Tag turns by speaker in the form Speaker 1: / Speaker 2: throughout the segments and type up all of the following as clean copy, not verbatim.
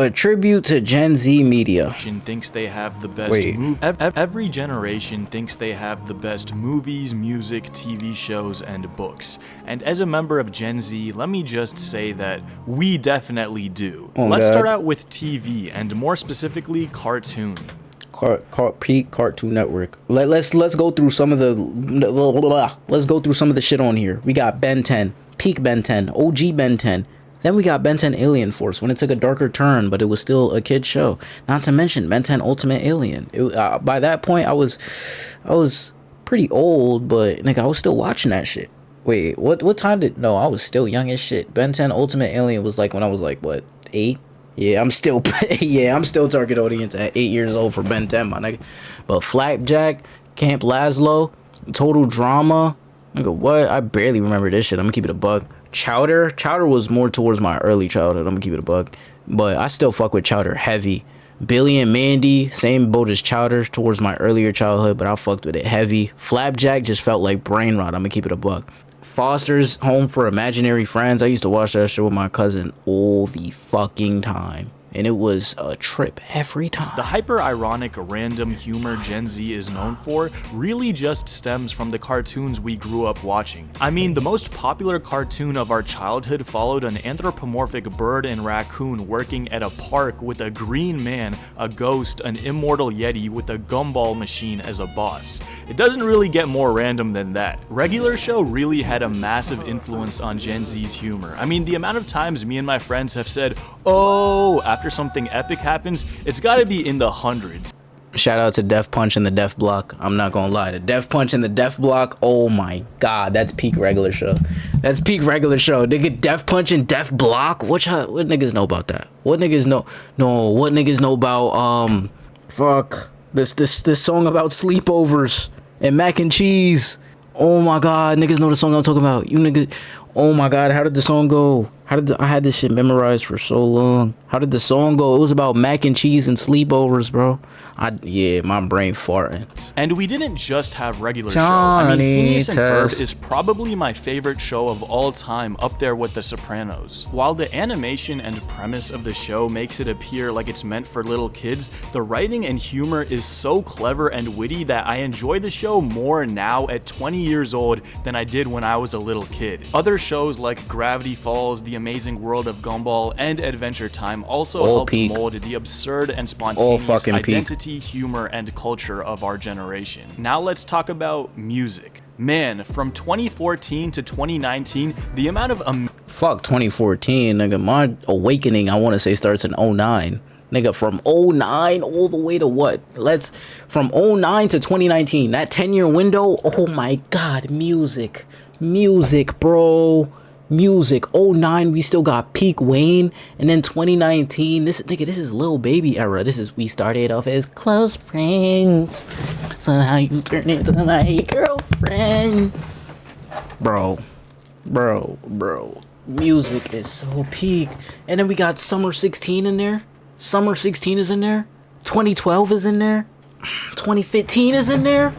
Speaker 1: A tribute to Gen Z media.
Speaker 2: Thinks they have the best every generation thinks they have the best movies, music, TV shows, and books. And as a member of Gen Z, let me just say that we definitely do. Let's start out with TV, and more specifically, cartoon.
Speaker 1: Peak Cartoon Network. Let's go through some of the let's go through some of the shit on here. We got Ben 10, peak Ben 10, OG Ben 10. Then we got Ben 10 Alien Force when it took a darker turn, but it was still a kid show. Not to mention Ben 10 Ultimate Alien. By that point, I was pretty old, but nigga, I was still watching that shit. Wait, what time did? No, I was still young as shit. Ben 10 Ultimate Alien was like when I was like what, 8? Yeah, I'm still target audience at 8 years old for Ben 10, my nigga. But Flapjack, Camp Lazlo, Total Drama, nigga, what? I barely remember this shit. I'm gonna keep it a bug. Chowder was more towards my early childhood. I'm gonna keep it a bug, but I still fuck with Chowder heavy. Billy and Mandy, same boat as Chowder towards my earlier childhood, but I fucked with it heavy. Flapjack just felt like brain rot. I'm gonna keep it a bug. Foster's Home for Imaginary Friends. I used to watch that show with my cousin all the fucking time, and it was a trip every time.
Speaker 2: The hyper-ironic, random humor Gen Z is known for really just stems from the cartoons we grew up watching. I mean, the most popular cartoon of our childhood followed an anthropomorphic bird and raccoon working at a park with a green man, a ghost, an immortal yeti with a gumball machine as a boss. It doesn't really get more random than that. Regular Show really had a massive influence on Gen Z's humor. I mean, the amount of times me and my friends have said, "Oh," after something epic happens, it's gotta be in the hundreds.
Speaker 1: Shout out to Def Punch and the Def Block. I'm not gonna lie, the Def Punch and the Def Block, oh my god, that's peak Regular Show. That's peak Regular Show. Nigga, Def Punch and Def Block? What niggas know about that? What niggas know about fuck this song about sleepovers and mac and cheese? Oh my god, niggas know the song I'm talking about. You niggas, oh my god, how did the song go? I had this shit memorized for so long. How did the song go? It was about mac and cheese and sleepovers, bro. Yeah, my brain farting.
Speaker 2: And we didn't just have Regular Show. I mean, Phineas and Ferb is probably my favorite show of all time, up there with The Sopranos. While the animation and premise of the show makes it appear like it's meant for little kids, the writing and humor is so clever and witty that I enjoy the show more now at 20 years old than I did when I was a little kid. Other shows like Gravity Falls, The Amazing World of Gumball, and Adventure Time also helped mold the absurd and spontaneous identity, humor, and culture of our generation. Now let's talk about music. Man, from 2014 to 2019, the amount of
Speaker 1: fuck 2014, nigga. My awakening, I want to say, starts in 09. Nigga, from 09 all the way to what? From 09 to 2019, that 10-year window, oh my god, music, bro. Music. 09, we still got peak Wayne, and then 2019, this is Lil Baby era. We started off as close friends, somehow you turn into my girlfriend. Bro, music is so peak. And then we got Summer 16 in there. Summer 16 is in there. 2012 is in there. 2015 is in there.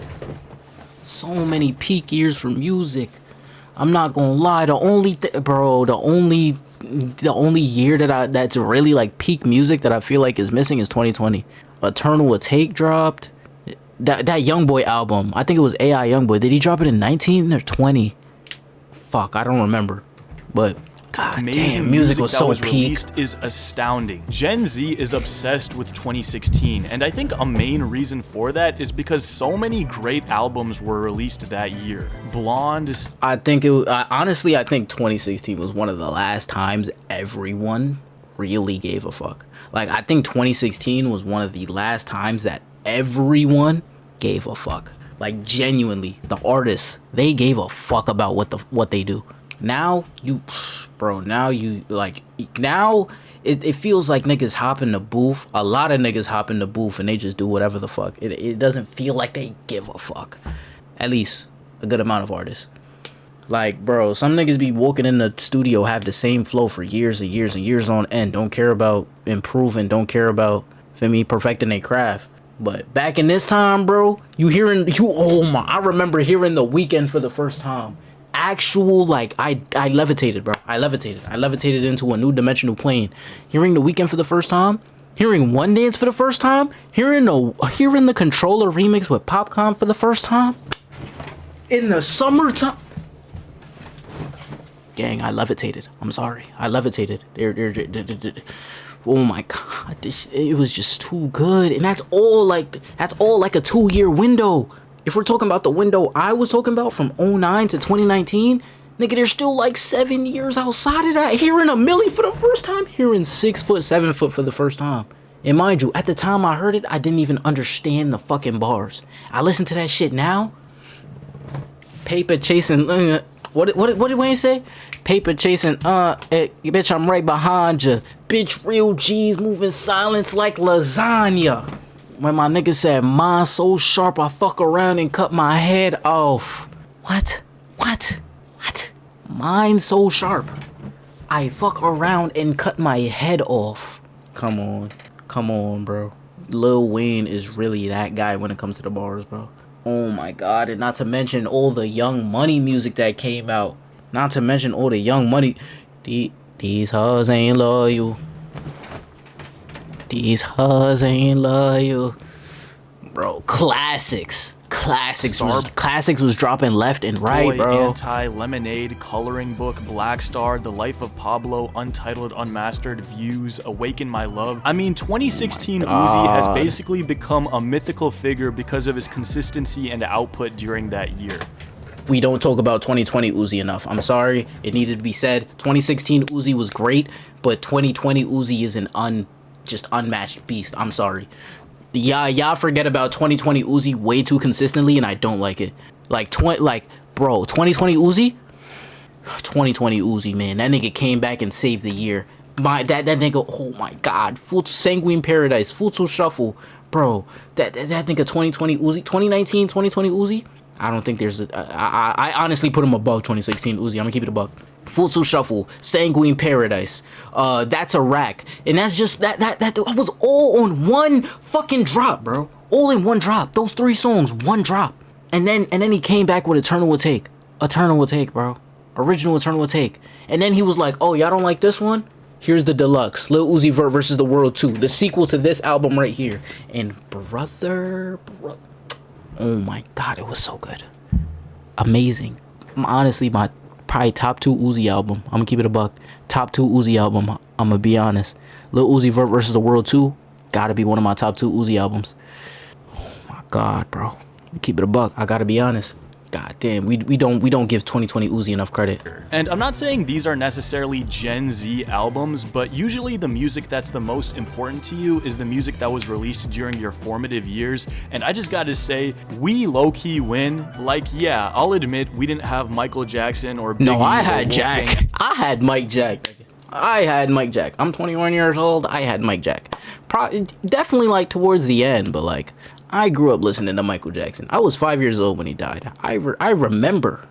Speaker 1: So many peak years for music. I'm not gonna lie, the only year that's really like peak music that I feel like is missing is 2020. Eternal Take dropped. That Youngboy album, I think it was AI Youngboy. Did he drop it in 19 or 20? Fuck, I don't remember. But god damn, music was so peak.
Speaker 2: Released is astounding. Gen Z is obsessed with 2016, and I think a main reason for that is because so many great albums were released that year. Blonde.
Speaker 1: I think 2016 was one of the last times everyone really gave a fuck. Like, I think 2016 was one of the last times that everyone gave a fuck. Like, genuinely, the artists, they gave a fuck about what they do. Now it feels like niggas hop in the booth. A lot of niggas hop in the booth and they just do whatever the fuck. It doesn't feel like they give a fuck. At least a good amount of artists. Like, bro, some niggas be walking in the studio, have the same flow for years and years and years on end. Don't care about improving. Don't care about, perfecting their craft. But back in this time, bro, I remember hearing The Weeknd for the first time. actual, like, I levitated, bro. I levitated into a new dimensional plane. Hearing The Weeknd for the first time, hearing One Dance for the first time, hearing the Controller remix with Popcorn for the first time in the summertime. Gang, I levitated. I'm sorry, I levitated. Oh my god, it was just too good, and that's all like a 2-year window. If we're talking about the window I was talking about from 09 to 2019, nigga, there's still like 7 years outside of that. Hearing a Millie for the first time, hearing 6 foot, 7 foot for the first time. And mind you, at the time I heard it, I didn't even understand the fucking bars. I listen to that shit now. Paper chasing, what did Wayne say? Paper chasing, bitch, I'm right behind ya. Bitch, real G's moving silence like lasagna. When my nigga said, mine so sharp, I fuck around and cut my head off. What? Mine so sharp, I fuck around and cut my head off. Come on, bro. Lil Wayne is really that guy when it comes to the bars, bro. Oh my god, and not to mention all the Young Money music that came out. Not to mention all the Young Money. These hoes ain't loyal. These hoes ain't loyal. Bro, classics was dropping left and right,
Speaker 2: Boy,
Speaker 1: bro.
Speaker 2: Anti, Lemonade, Coloring Book, Black Star, The Life of Pablo, Untitled, Unmastered, Views, Awaken My Love. I mean, 2016 Uzi has basically become a mythical figure because of his consistency and output during that year.
Speaker 1: We don't talk about 2020 Uzi enough. I'm sorry, it needed to be said. 2016 Uzi was great, but 2020 Uzi is an just unmatched beast. I'm sorry. Y'all forget about 2020 Uzi way too consistently, and I don't like it. Bro, 2020 Uzi? 2020 Uzi, man. That nigga came back and saved the year. That nigga, oh my god. Full Sanguine Paradise, Full Shuffle. Bro, that nigga 2020 Uzi, 2019, 2020 Uzi? I don't think there's I honestly put him above 2016 Uzi. I'm gonna keep it above. Full Shuffle, Sanguine Paradise, That's a Rack, and that's just that was all on one fucking drop, bro. All in one drop. Those 3 songs, one drop. And then he came back with Eternal Will Take, bro. Original Eternal Will Take. And then he was like, oh, y'all don't like this one? Here's the deluxe, Lil Uzi Vert versus the World 2, the sequel to this album right here. And brother, oh my god, it was so good. Amazing. Honestly, my probably top 2 Uzi album. I'm gonna keep it a buck. Top 2 Uzi album. I'm gonna be honest. Lil Uzi Vert versus the World 2 gotta be one of my top 2 Uzi albums. Oh my god, bro. Keep it a buck. I gotta be honest. God damn, we don't give 2020 Uzi enough credit.
Speaker 2: And I'm not saying these are necessarily Gen Z albums, but usually the music that's the most important to you is the music that was released during your formative years. And I just gotta say, we low-key win. Like, yeah, I'll admit we didn't have Michael Jackson or Biggie.
Speaker 1: No, I had Jack. I had Mike Jack. I'm 21 years old. I had Mike Jack. Definitely like towards the end, but like, I grew up listening to Michael Jackson. I was 5 years old when he died. I remember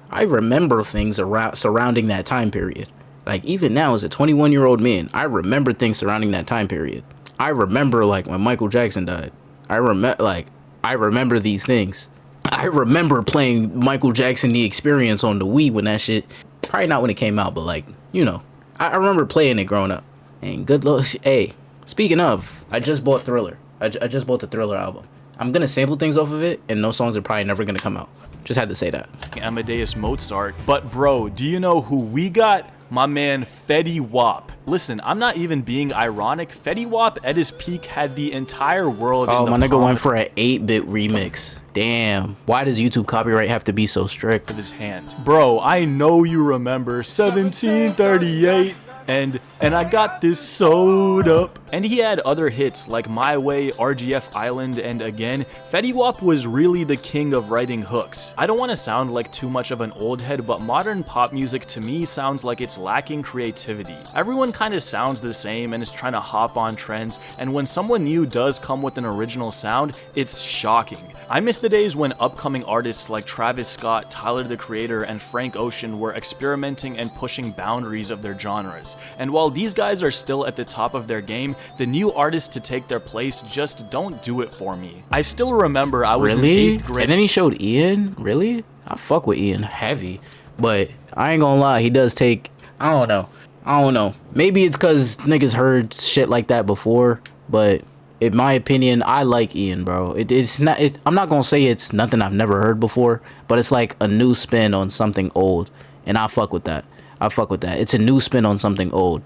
Speaker 1: things surrounding that time period. Like, even now as a 21-year-old man, I remember things surrounding that time period. I remember like when Michael Jackson died. I remember these things. I remember playing Michael Jackson The Experience on the Wii when that shit, probably not when it came out, but like, you know, I remember playing it growing up. And good luck. Hey, speaking of, I just bought Thriller. I just bought the Thriller album. I'm gonna sample things off of it, and those songs are probably never gonna come out. Just had to say that.
Speaker 2: Amadeus Mozart. But bro, do you know who we got? My man Fetty Wap. Listen, I'm not even being ironic. Fetty Wap at his peak had the entire world
Speaker 1: in
Speaker 2: the
Speaker 1: my nigga went for an 8-bit remix. Damn. Why does YouTube copyright have to be so strict?
Speaker 2: With his hand. Bro, I know you remember 1738. And I got this sewed up. And he had other hits like My Way, RGF Island, and Again. Fetty Wap was really the king of writing hooks. I don't want to sound like too much of an old head, but modern pop music to me sounds like it's lacking creativity. Everyone kind of sounds the same and is trying to hop on trends, and when someone new does come with an original sound, it's shocking. I miss the days when upcoming artists like Travis Scott, Tyler the Creator, and Frank Ocean were experimenting and pushing boundaries of their genres. And while these guys are still at the top of their game, the new artists to take their place just don't do it for me. I still remember I was in 8th grade.
Speaker 1: And then he showed Ian? Really? I fuck with Ian heavy. But I ain't gonna lie, he does take. I don't know. Maybe it's because niggas heard shit like that before, but in my opinion, I like Ian, bro. It's not. I'm not gonna say it's nothing I've never heard before, but it's like a new spin on something old, and I fuck with that. It's a new spin on something old.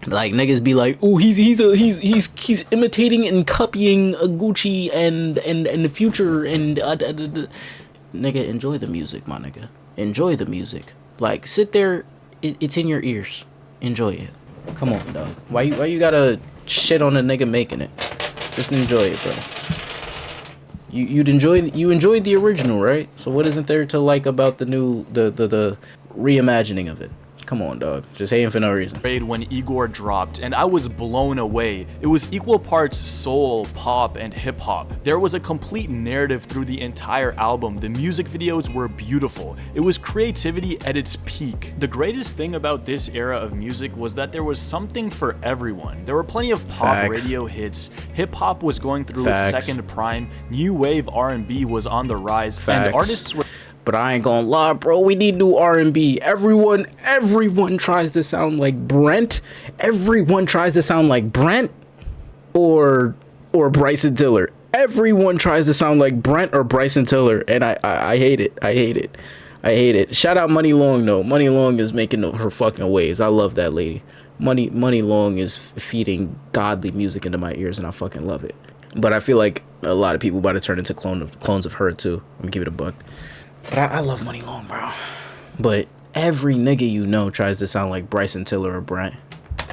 Speaker 1: Like niggas be like, oh, he's imitating and copying Gucci and the Future and nigga, enjoy the music, my nigga. Enjoy the music. Like sit there, it's in your ears. Enjoy it. Come on, dog. Why you gotta shit on a nigga making it? Just enjoy it, bro. You enjoyed the original, right? So what isn't there to like about the new the reimagining of it? Come on, dog. Just hating for no reason.
Speaker 2: When Igor dropped, and I was blown away. It was equal parts soul, pop, and hip-hop. There was a complete narrative through the entire album. The music videos were beautiful. It was creativity at its peak. The greatest thing about this era of music was that there was something for everyone. There were plenty of pop radio hits. Hip-hop was going through its second prime. New wave R&B was on the rise, and artists were...
Speaker 1: But I ain't gonna lie, bro. We need new R&B. Everyone tries to sound like Brent. Everyone tries to sound like Brent or Bryson Tiller. Everyone tries to sound like Brent or Bryson Tiller, and I hate it. I hate it. Shout out Money Long though. Money Long is making her fucking waves. I love that lady. Money Long is feeding godly music into my ears, and I fucking love it. But I feel like a lot of people about to turn into clones of her too. I'm gonna give it a buck. But I love Money Long, bro. But every nigga you know tries to sound like Bryson Tiller or Brent.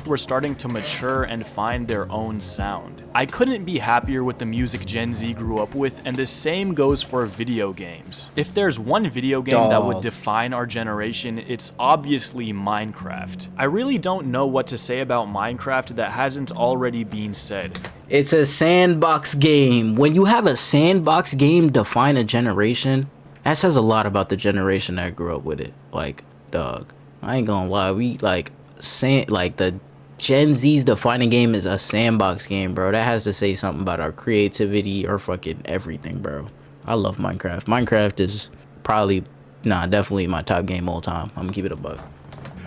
Speaker 2: Were starting to mature and find their own sound. I couldn't be happier with the music Gen Z grew up with, and the same goes for video games. If there's one video game that would define our generation, it's obviously Minecraft. I really don't know what to say about Minecraft that hasn't already been said.
Speaker 1: It's a sandbox game. When you have a sandbox game define a generation, that says a lot about the generation that grew up with it. Like, dog, I ain't gonna lie. We like the Gen Z's defining game is a sandbox game, bro. That has to say something about our creativity or fucking everything, bro. I love Minecraft. Minecraft is definitely my top game all time. I'm gonna keep it a buck.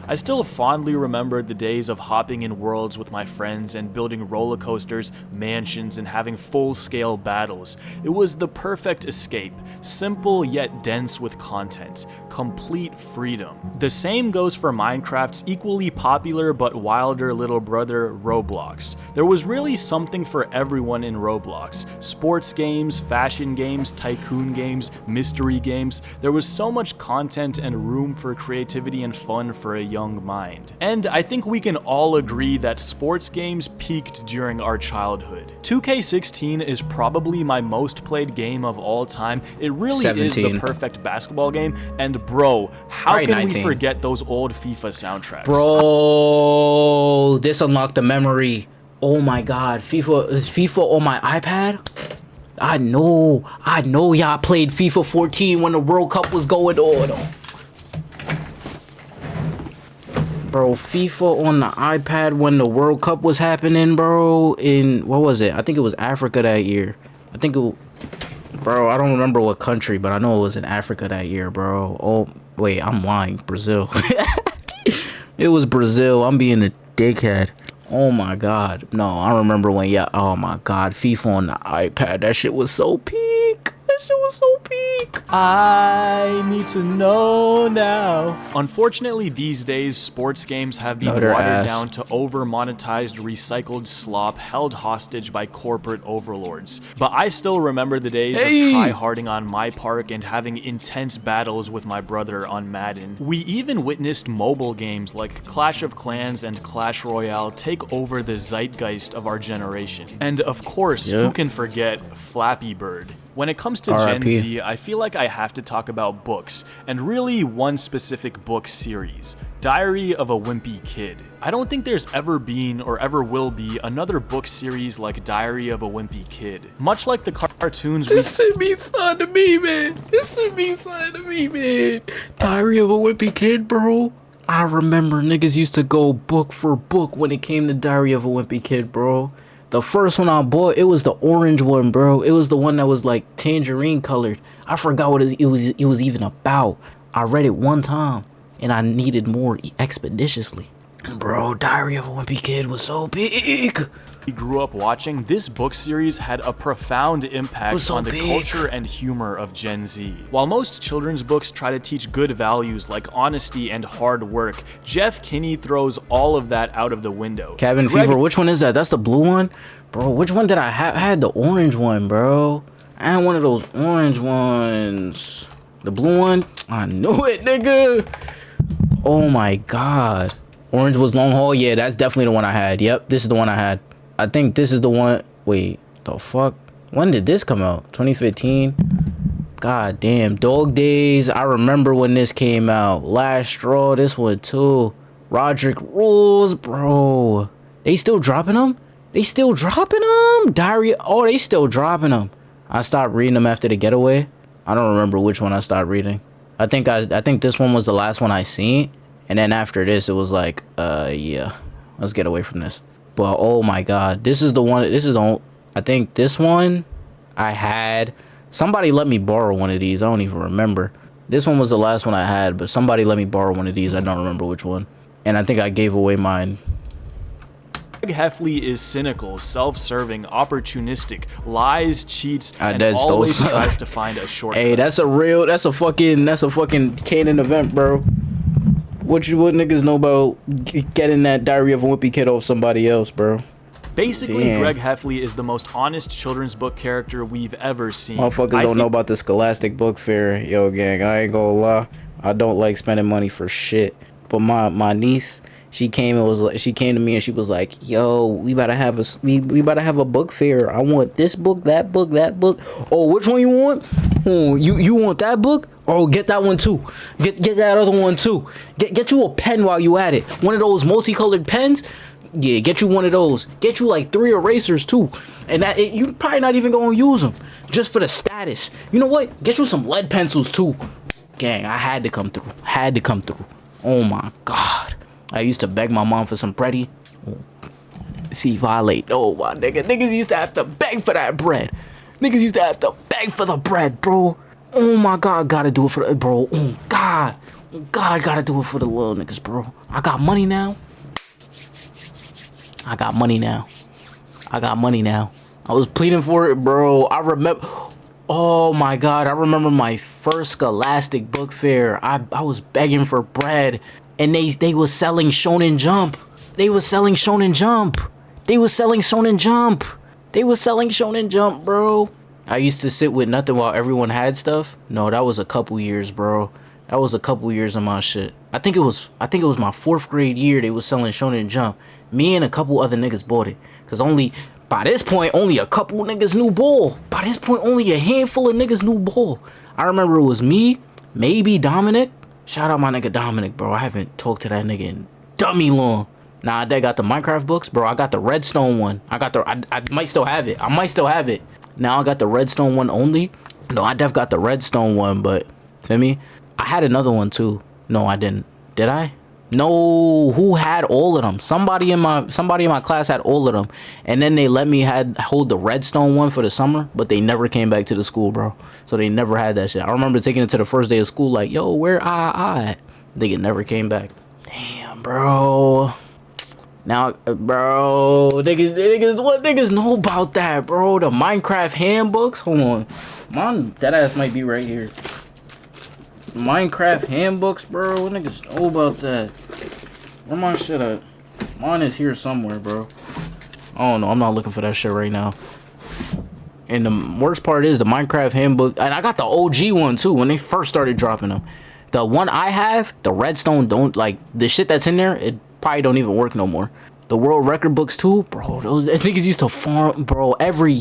Speaker 2: I still fondly remember the days of hopping in worlds with my friends and building roller coasters, mansions, and having full-scale battles. It was the perfect escape, simple yet dense with content, complete freedom. The same goes for Minecraft's equally popular but wilder little brother, Roblox. There was really something for everyone in Roblox. Sports games, fashion games, tycoon games, mystery games. There was so much content and room for creativity and fun for a young mind. And I think we can all agree that sports games peaked during our childhood. 2K16 is probably my most played game of all time. It really 17. Is the perfect basketball game. And bro, how can 19. We forget those old FIFA soundtracks?
Speaker 1: Bro, this unlocked the memory. Oh my god, FIFA on my iPad? I know y'all played FIFA 14 when the World Cup was going on. Bro, FIFA on the iPad when the World Cup was happening, bro, in, what was it? I think it was Africa that year. Bro, I don't remember what country, but I know it was in Africa that year, bro. Oh, wait, I'm lying. Brazil. It was Brazil. I'm being a dickhead. Oh my god. No, I remember when, oh my god, FIFA on the iPad. That shit was so peak.
Speaker 2: I need to know now. Unfortunately, these days, sports games have been watered down to over-monetized, recycled slop held hostage by corporate overlords. But I still remember the days of try-harding on my park and having intense battles with my brother on Madden. We even witnessed mobile games like Clash of Clans and Clash Royale take over the zeitgeist of our generation. And of course, who can forget Flappy Bird? When it comes to Gen Z, I feel like I have to talk about books, and really one specific book series, Diary of a Wimpy Kid. I don't think there's ever been or ever will be another book series like Diary of a Wimpy Kid. Much like the cartoons
Speaker 1: This should be something to me, man. Diary of a Wimpy Kid, bro. I remember niggas used to go book for book when it came to Diary of a Wimpy Kid, bro. The first one I bought, it was the orange one, bro. It was the one that was like tangerine colored. I forgot what it was even about. I read it one time, and I needed more expeditiously. Bro, Diary of a Wimpy Kid was so big.
Speaker 2: We grew up watching, this book series had a profound impact on the culture and humor of Gen Z. While most children's books try to teach good values like honesty and hard work, Jeff Kinney throws all of that out of the window.
Speaker 1: Cabin Fever, which one is that? That's the blue one? Bro, which one did I have? I had the orange one, bro. I had one of those orange ones. The blue one? I knew it, nigga. Oh my god. Orange was long haul? Yeah, that's definitely the one I had. Yep, this is the one I had. I think this is the one. Wait, the fuck? When did this come out? 2015? God damn. Dog Days. I remember when this came out. Last Straw. This one too. Roderick Rules, bro. They still dropping them? They still dropping them? Diary. Oh, they still dropping them. I stopped reading them after The Getaway. I don't remember which one I stopped reading. I think this one was the last one I seen. And then after this, it was like, yeah. Let's get away from this. But oh my god, this is the one. This is the. I think this one I had. Somebody let me borrow one of these. I don't even remember. This one was the last one I had, but somebody let me borrow one of these. I don't remember which one. And I think I gave away mine.
Speaker 2: Greg Heffley is cynical, self-serving, opportunistic, lies, cheats, and
Speaker 1: that's
Speaker 2: always tries to find a shortcut.
Speaker 1: Hey, that's a fucking canon event, bro. What niggas know about getting that Diary of a Wimpy Kid off somebody else, bro?
Speaker 2: Basically, Greg Heffley is the most honest children's book character we've ever seen.
Speaker 1: Motherfuckers don't know about the Scholastic Book Fair. Yo, gang, I ain't gonna lie. I don't like spending money for shit. But my niece, she came to me and she was like, "Yo, we about to have a book fair. I want this book, that book, that book. Oh, which one you want? Oh, you want that book? Oh, get that one too. Get that other one too. Get you a pen while you at it. One of those multicolored pens. Yeah, get you one of those. Get you like 3 erasers too. And you probably not even gonna use them just for the status. You know what? Get you some lead pencils too. Gang, I had to come through. Oh my god. I used to beg my mom for some bready. See, violate. Oh my nigga. Niggas used to have to beg for that bread. Niggas used to have to beg for the bread, bro. Oh my god, gotta do it for the bro. Oh god. Gotta do it for the little niggas, bro. I got money now. I was pleading for it, bro. I remember. Oh my god, I remember my first Scholastic Book Fair. I was begging for bread, and they was selling Shonen Jump. They was selling Shonen Jump, bro. I used to sit with nothing while everyone had stuff. No, that was a couple years, bro. That was a couple years of my shit. I think it was my 4th grade year they was selling Shonen Jump. Me and a couple other niggas bought it. Cause by this point, only a couple niggas knew ball. By this point, only a handful of niggas knew ball. I remember it was me, maybe Dominic. Shout out my nigga Dominic, bro. I haven't talked to that nigga in dummy long. Nah, they got the Minecraft books, bro. I got the Redstone one. I might still have it. Now I got the Redstone one only. No, I def got the Redstone one, but feel me? I had another one too. No, I didn't. Did I? No, who had all of them? Somebody in my class had all of them, and then they let me hold the Redstone one for the summer, but they never came back to the school, bro. So they never had that shit. I remember taking it to the first day of school, like, yo, where I? They never came back. Damn, bro. Now, bro, what niggas know about that, bro? The Minecraft handbooks. Hold on, that ass might be right here. Minecraft handbooks, bro. What niggas know about that? Where my shit at? Mine is here somewhere, bro. I don't know. I'm not looking for that shit right now. And the worst part is the Minecraft handbook. And I got the OG one too when they first started dropping them. The one I have, the Redstone, don't like the shit that's in there. It probably don't even work no more. The world record books too, bro. Those niggas used to farm, bro. Every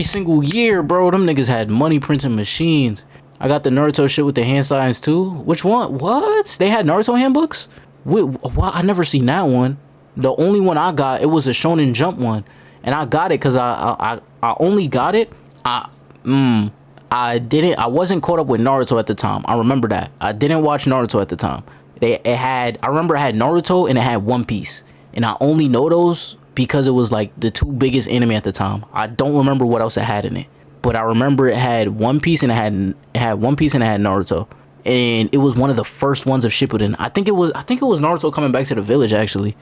Speaker 1: single year, bro. Them niggas had money printing machines. I got the Naruto shit with the hand signs too. Which one? What? They had Naruto handbooks? What? I never seen that one. The only one I got, it was a Shonen Jump one, and I got it because I only got it. I wasn't caught up with Naruto at the time. I remember that. I didn't watch Naruto at the time. I remember it had Naruto and it had One Piece, and I only know those because it was like the 2 biggest anime at the time. I don't remember what else it had in it. But I remember it had One Piece and it had Naruto. and it was one of the first ones of Shippuden. I think it was Naruto coming back to the village actually.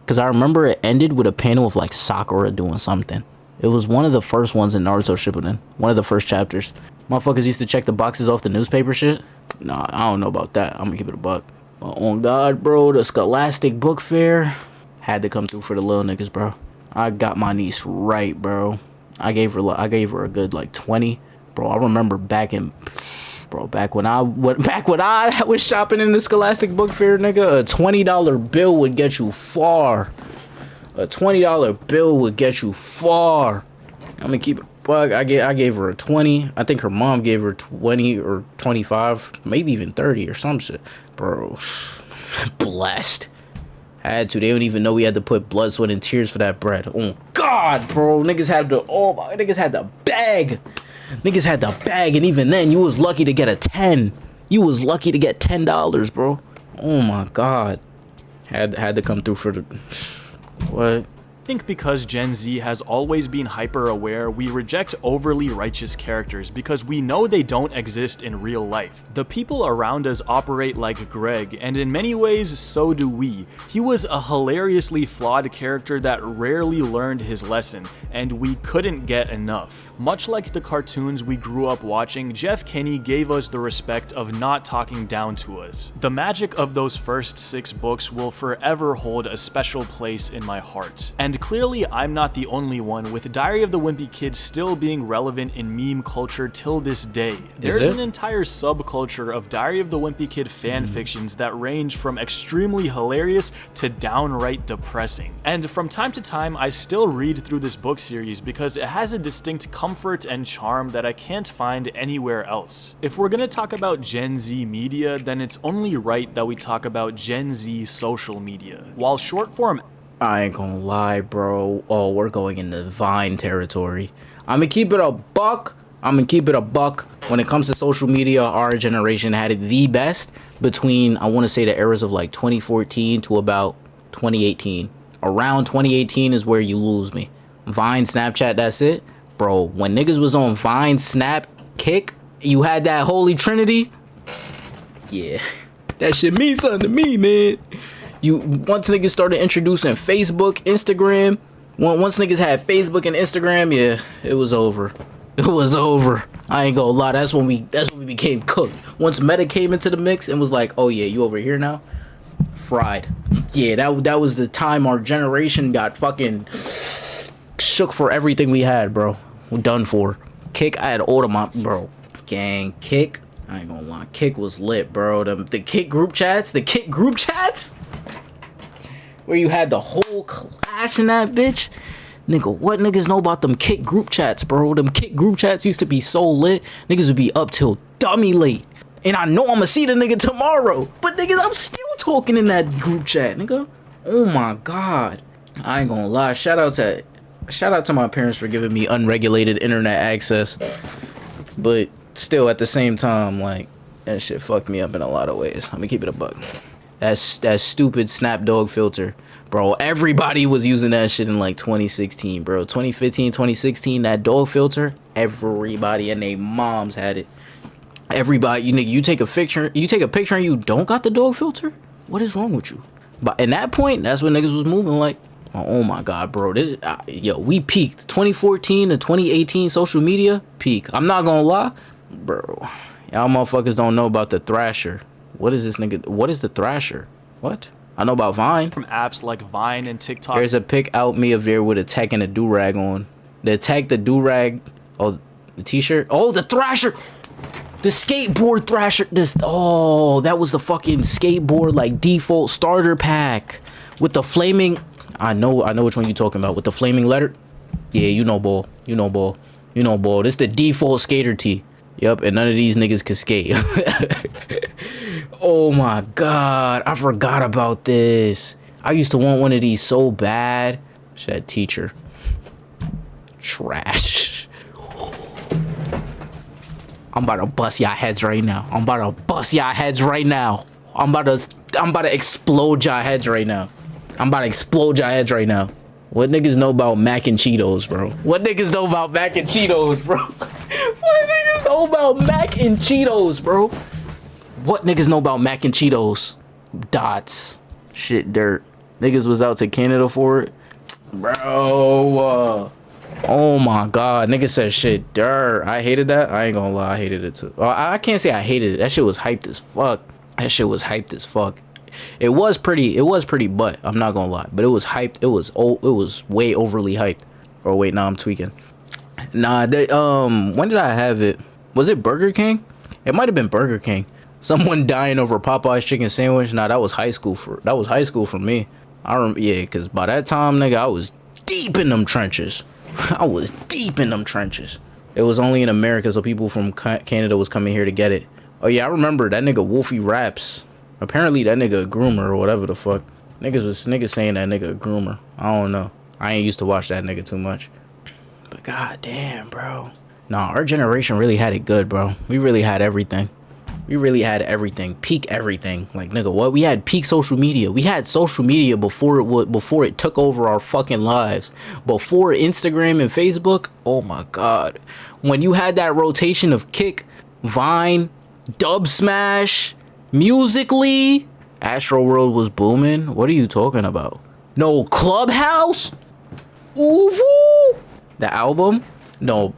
Speaker 1: Because I remember it ended with a panel of like Sakura doing something. It was one of the first ones in Naruto Shippuden. One of the first chapters. Motherfuckers used to check the boxes off the newspaper shit. Nah, I don't know about that. I'm gonna keep it a buck. But on God, bro, the Scholastic Book Fair had to come through for the little niggas, bro. I got my niece right, bro. I gave her a good like 20. Bro, I remember back when I was shopping in the Scholastic Book Fair, nigga, a $20 bill would get you far. A $20 bill would get you far. I'm gonna keep it bug. I gave her a 20. I think her mom gave her 20 or 25, maybe even 30 or some shit. Bro, blessed. Had to. They don't even know we had to put blood, sweat, and tears for that bread. Oh God, bro. Niggas had the bag. Niggas had the bag, and even then, you was lucky to get a 10. You was lucky to get $10, bro. Oh my God. Had to come through for the what?
Speaker 2: I think because Gen Z has always been hyper aware, we reject overly righteous characters because we know they don't exist in real life. The people around us operate like Greg, and in many ways, so do we. He was a hilariously flawed character that rarely learned his lesson, and we couldn't get enough. Much like the cartoons we grew up watching, Jeff Kinney gave us the respect of not talking down to us. The magic of those first 6 books will forever hold a special place in my heart. And clearly I'm not the only one, with Diary of the Wimpy Kid still being relevant in meme culture till this day. There's an entire subculture of Diary of the Wimpy Kid fanfictions that range from extremely hilarious to downright depressing. And from time to time, I still read through this book series because it has a distinct comfort and charm that I can't find anywhere else. If we're gonna talk about Gen Z media, then it's only right that we talk about Gen Z social media. While short form,
Speaker 1: I ain't gonna lie, bro. Oh, we're going into Vine territory. I'm gonna keep it a buck. When it comes to social media, our generation had it the best between, I want to say, the eras of like 2014 to about 2018. Around 2018 is where you lose me. Vine, Snapchat, that's it. Bro, when niggas was on Vine, Snap, Kick, you had that holy trinity. Yeah. That shit means something to me, man. Once niggas started introducing Facebook, Instagram, once niggas had Facebook and Instagram, yeah, it was over. It was over. I ain't gonna lie, that's when we became cooked. Once Meta came into the mix and was like, oh yeah, you over here now? Fried. Yeah, that was the time our generation got fucking shook for everything we had, bro. We're done for. Kick, I had all of my, bro. Gang, Kick. I ain't gonna lie, Kick was lit, bro. The Kick group chats, where you had the whole class in that bitch. Nigga, what niggas know about them Kick group chats, bro? Them Kick group chats used to be so lit. Niggas would be up till dummy late. And I know I'ma see the nigga tomorrow. But niggas, I'm still talking in that group chat, nigga. Oh my God. I ain't gonna lie. Shout out to my parents for giving me unregulated internet access. But still, at the same time, like, that shit fucked me up in a lot of ways. Let me keep it a buck. That stupid Snapdog filter. Bro, everybody was using that shit in like 2016, bro. 2015, 2016, that dog filter, everybody and their moms had it. Everybody, you take a picture and you don't got the dog filter? What is wrong with you? But in that point, that's when niggas was moving like, oh my God, bro. We peaked. 2014 to 2018 social media, peak. I'm not gonna lie, bro. Y'all motherfuckers don't know about the Thrasher. What is this nigga? What is the Thrasher? What? I know about Vine.
Speaker 2: From apps like Vine and TikTok.
Speaker 1: There's a pic out me of there with a tech and a do-rag on. The tech, the do-rag, oh, the t-shirt. Oh, the Thrasher. The skateboard Thrasher. That was the fucking skateboard like default starter pack with the flaming. I know which one you talking about with the flaming letter. Yeah, you know ball. This the default skater tee. Yep, and none of these niggas can skate. Oh my God, I forgot about this. I used to want one of these so bad. That teacher. Trash. I'm about to bust y'all heads right now. I'm about to explode y'all heads right now. What niggas know about mac and Cheetos, bro? What niggas know about know about mac and Cheetos, bro? What niggas know about mac and Cheetos? Dots. Shit dirt. Niggas was out to Canada for it. Bro. Oh my god. Niggas said shit dirt. I hated that. I ain't gonna lie. I hated it too. I can't say I hated it. That shit was hyped as fuck. That shit was hyped as fuck. It was pretty butt. I'm not gonna lie. But it was hyped. It was way overly hyped. Oh wait, nah, I'm tweaking. Nah, when did I have it? Was it Burger King? It might have been Burger King. Someone dying over Popeye's chicken sandwich. Nah, that was high school for me. Yeah, cause by that time, nigga, I was deep in them trenches. I was deep in them trenches. It was only in America, so people from Canada was coming here to get it. Oh yeah, I remember that nigga Wolfie Raps. Apparently that nigga a groomer or whatever the fuck. Niggas saying that nigga a groomer. I don't know. I ain't used to watch that nigga too much. But god damn, bro. Nah, our generation really had it good, bro. We really had everything. We really had everything. Peak everything. Like, nigga, what? We had peak social media. We had social media before it took over our fucking lives. Before Instagram and Facebook. Oh my god. When you had that rotation of Kick, Vine, Dub Smash, Musically, Astro World was booming. What are you talking about? No, Clubhouse? Ooh, the album? No,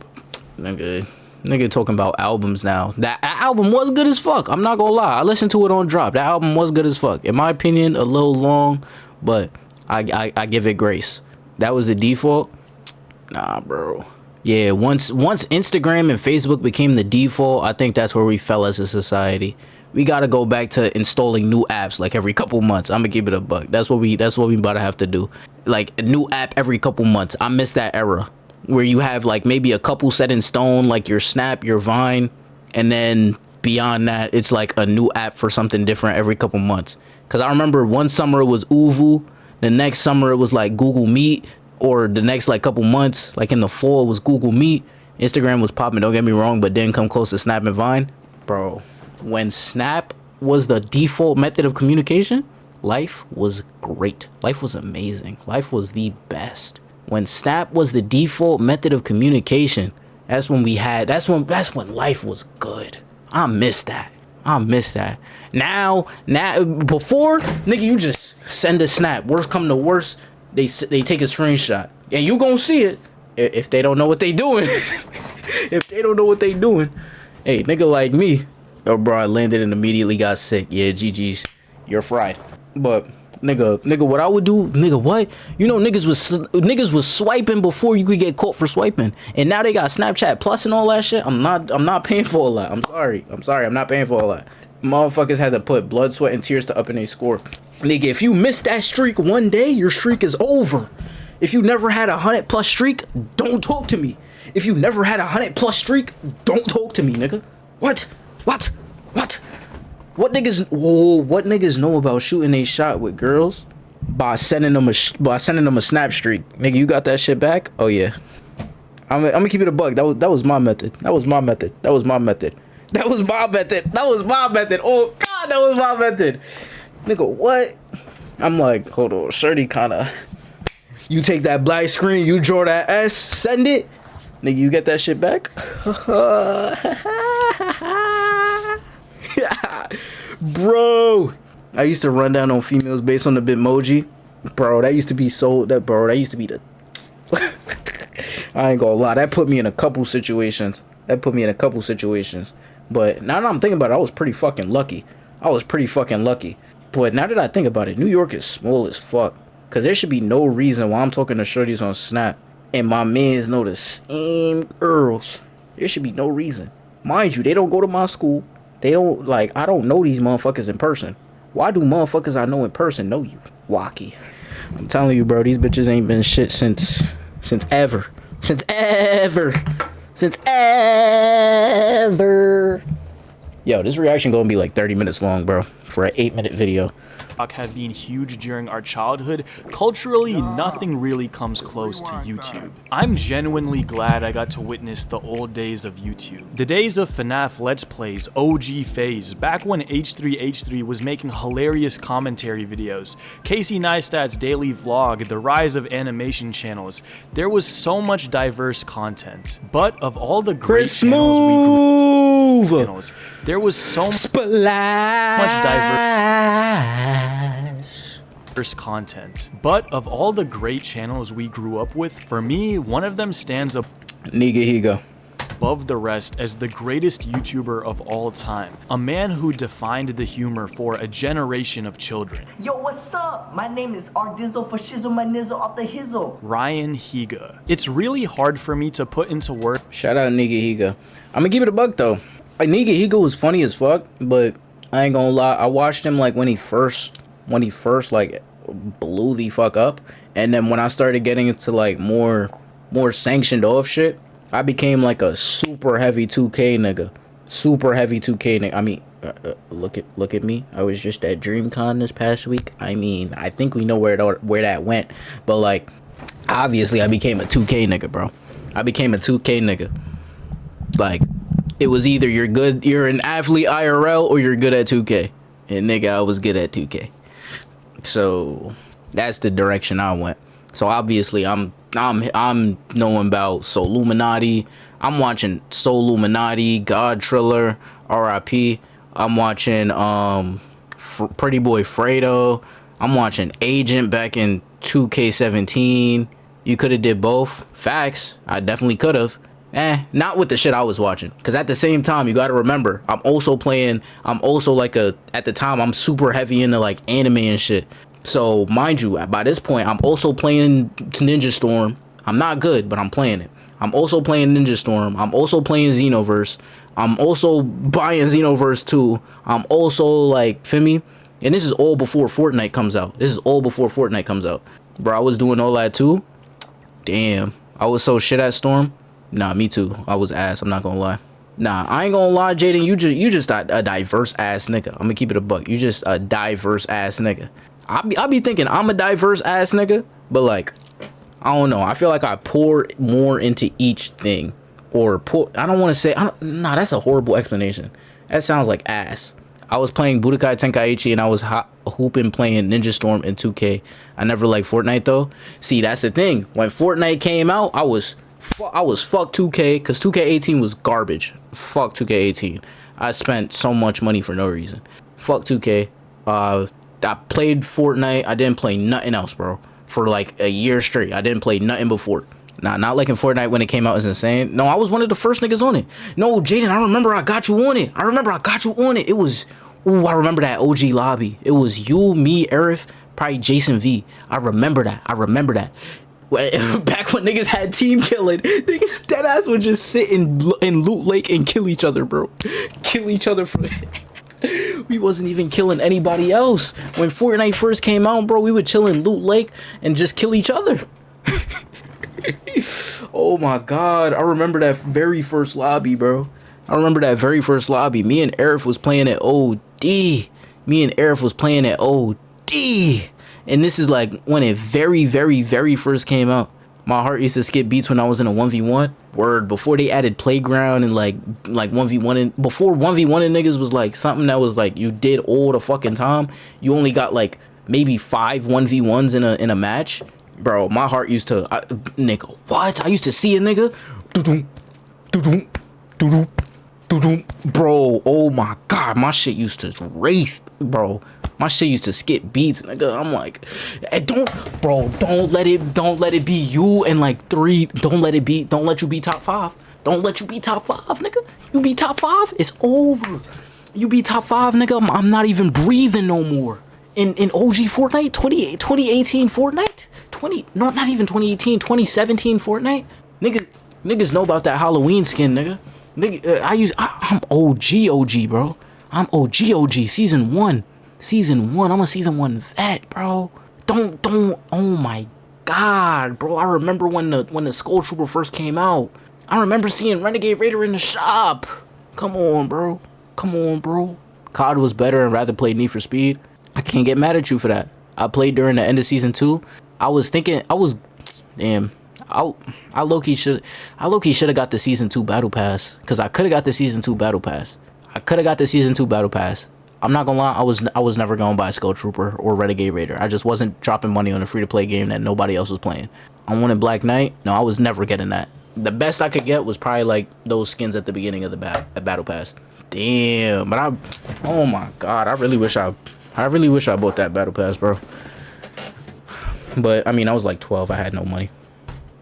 Speaker 1: nigga talking about albums now. That album was good as fuck. I'm not gonna lie. I listened to it on drop. That album was good as fuck. In my opinion, a little long, but I give it grace. That was the default. Nah, bro. Yeah, once Instagram and Facebook became the default, I think that's where we fell as a society. We gotta go back to installing new apps like every couple months. I'm gonna give it a buck. That's what we about to have to do. Like a new app every couple months. I miss that era where you have like maybe a couple set in stone, like your Snap, your Vine, and then beyond that, it's like a new app for something different every couple months. Cause I remember one summer it was Uvu, the next summer it was like Google Meet, or the next like couple months, like in the fall, it was Google Meet. Instagram was popping, don't get me wrong, but didn't come close to Snap and Vine. Bro, when Snap was the default method of communication, life was great. Life was amazing. Life was the best. When Snap was the default method of communication, that's when life was good. I miss that. Now, before, nigga, you just send a snap. Worst come to worst, they take a screenshot. And you gonna see it if they don't know what they doing. If they don't know what they doing. Hey, nigga like me. Oh, bro, I landed and immediately got sick. Yeah, GG's. You're fried. But, nigga, what I would do, nigga, what? You know, niggas was swiping before you could get caught for swiping. And now they got Snapchat Plus and all that shit. I'm not paying for all that. I'm sorry. I'm not paying for all that. Motherfuckers had to put blood, sweat, and tears to up in their score. Nigga, if you miss that streak one day, your streak is over. If you never had a 100+ streak, don't talk to me. If you never had a 100+ streak, don't talk to me, nigga. What niggas know about shooting a shot with girls? By sending them a snap streak. Nigga, you got that shit back? Oh yeah. I'm gonna keep it a buck. That was my method. Oh god, that was my method. Nigga, what? I'm like, hold on, Shirty kinda. You take that black screen, you draw that S, send it. Nigga, you get that shit back? Bro, I used to run down on females based on the Bitmoji. Bro, that used to be the I ain't gonna lie, that put me in a couple situations. But now that I'm thinking about it, I was pretty fucking lucky. But now that I think about it, New York is small as fuck. Cause there should be no reason why I'm talking to shorties on Snap and my mans know the same girls. There should be no reason. Mind you, they don't go to my school. They don't, like, I don't know these motherfuckers in person. Why do motherfuckers I know in person know you? Wacky. I'm telling you, bro, these bitches ain't been shit since ever. Yo, this reaction gonna be like 30 minutes long, bro, for an 8-minute video.
Speaker 2: Have been huge during our childhood, culturally nothing really comes close to YouTube. I'm genuinely glad I got to witness the old days of YouTube. The days of FNAF Let's Plays, OG phase, back when H3H3 was making hilarious commentary videos, Casey Neistat's daily vlog, the rise of animation channels. There was so much diverse content. But of all the great channels we grew, there was so much diverse content. But of all the great channels we grew up with, for me, one of them stands up above the rest as the greatest YouTuber of all time. A man who defined the humor for a generation of children.
Speaker 3: Yo, what's up? My name is Ardizzle for Shizzle my nizzle off the hizzle.
Speaker 2: Ryan Higa. It's really hard for me to put into words.
Speaker 1: Shout out Nigga Higa. I'm gonna give it a buck though. Like, Nigga Higa was funny as fuck, but I ain't gonna lie, I watched him like when he first like blew the fuck up, and then when I started getting into like more sanctioned off shit, I became like a super heavy 2K nigga. I mean, look at me. I was just at DreamCon this past week. I mean, I think we know where that went, but like obviously I became a 2K nigga, bro. I became a 2K nigga. Like, it was either you're an athlete IRL or you're good at 2K. And nigga, I was good at 2K. So that's the direction I went. So obviously I'm knowing about Soulluminati. I'm watching Soulluminati, God Triller, RIP. I'm watching Pretty Boy Fredo. I'm watching Agent back in 2K17. You could have did both. Facts. I definitely could have. Not with the shit I was watching. Because at the same time, you got to remember, at the time, I'm super heavy into like anime and shit. So mind you, by this point, I'm also playing Ninja Storm. I'm not good, but I'm playing it. I'm also playing Ninja Storm. I'm also playing Xenoverse. I'm also buying Xenoverse 2. I'm also like, feel me? And this is all before Fortnite comes out. Bro, I was doing all that too. Damn. I was so shit at Storm. Nah, me too. I was ass. I'm not gonna lie. Nah, I ain't gonna lie, Jaden. You just a diverse ass nigga. I'm gonna keep it a buck. You just a diverse ass nigga. I be thinking I'm a diverse ass nigga, but like, I don't know. I feel like I pour more into each thing, or I don't want to say. Nah, that's a horrible explanation. That sounds like ass. I was playing Budokai Tenkaichi and I was hooping playing Ninja Storm in 2K. I never liked Fortnite though. See, that's the thing. When Fortnite came out, I was fuck 2K, because 2K18 was garbage. Fuck 2K18. I spent so much money for no reason. Fuck 2K. I played Fortnite. I didn't play nothing else, bro. For like a year straight. I didn't play nothing before. Nah, not liking Fortnite when it came out is insane. No, I was one of the first niggas on it. No, Jaden, I remember I got you on it. It was, ooh, I remember that OG lobby. It was you, me, Arif, probably Jason V. I remember that. Back when niggas had team killing, niggas deadass would just sit in Loot Lake and kill each other, bro. Kill each other for we wasn't even killing anybody else. When Fortnite first came out, bro, we would chill in Loot Lake and just kill each other. Oh my god, I remember that very first lobby, bro. Me and Arif was playing at OD. And this is like when it very, very, very first came out. My heart used to skip beats when I was in a 1v1. Word, before they added Playground and like 1v1, and before 1v1 and niggas was like something that was like you did all the fucking time. You only got like maybe 5 1v1s in a match. Bro, my heart used to nigga, what? I used to see a nigga. Bro, oh my god, my shit used to race, bro. My shit used to skip beats, nigga. I'm like, don't let it be you and like 3. Don't let you be top 5. Don't let you be top 5, nigga. You be top 5, it's over. You be top 5, nigga. I'm not even breathing no more. In OG Fortnite, 2018 Fortnite, not even 2018, 2017 Fortnite. Niggas know about that Halloween skin, nigga. I'm OG, bro. I'm OG, season 1. I'm a season 1 vet, bro. Don't, oh my god, bro. I remember when the Skull Trooper first came out. I remember seeing Renegade Raider in the shop. Come on, bro. Come on, bro. COD was better and rather played Need for Speed. I can't get mad at you for that. I played during the end of season 2. I was thinking, damn. I low-key should have got the season 2 battle pass, because I could have got the season 2 battle pass. I'm not gonna lie, I was never going to buy Skull Trooper or Renegade Raider. I just wasn't dropping money on a free-to-play game that nobody else was playing. I wanted Black Knight. No, I was never getting that. The best I could get was probably like those skins at the beginning of the battle pass. Damn, but oh my god, I really wish I bought that battle pass, bro. But I mean, I was like 12. I had no money.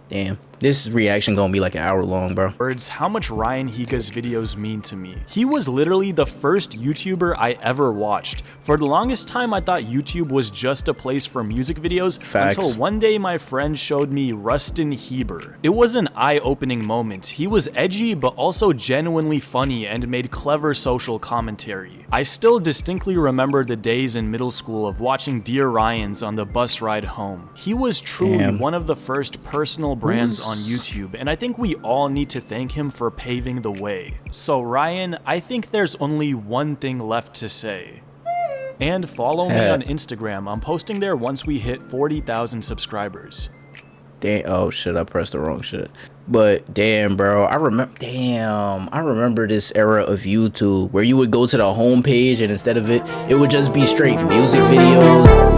Speaker 1: Damn. This reaction gonna be like an hour long, bro.
Speaker 2: Words, how much Ryan Higa's videos mean to me. He was literally the first YouTuber I ever watched. For the longest time, I thought YouTube was just a place for music videos.
Speaker 1: Facts.
Speaker 2: Until one day my friend showed me Rustin Heber. It was an eye-opening moment. He was edgy, but also genuinely funny and made clever social commentary. I still distinctly remember the days in middle school of watching Dear Ryans on the bus ride home. He was truly one of the first personal brands on YouTube, and I think we all need to thank him for paving the way. So Ryan, I think there's only one thing left to say. And follow me on Instagram. I'm posting there once we hit 40,000 subscribers.
Speaker 1: Damn, oh shit, I pressed the wrong shit. But damn, bro, I remember this era of YouTube where you would go to the homepage and instead of it would just be straight music videos.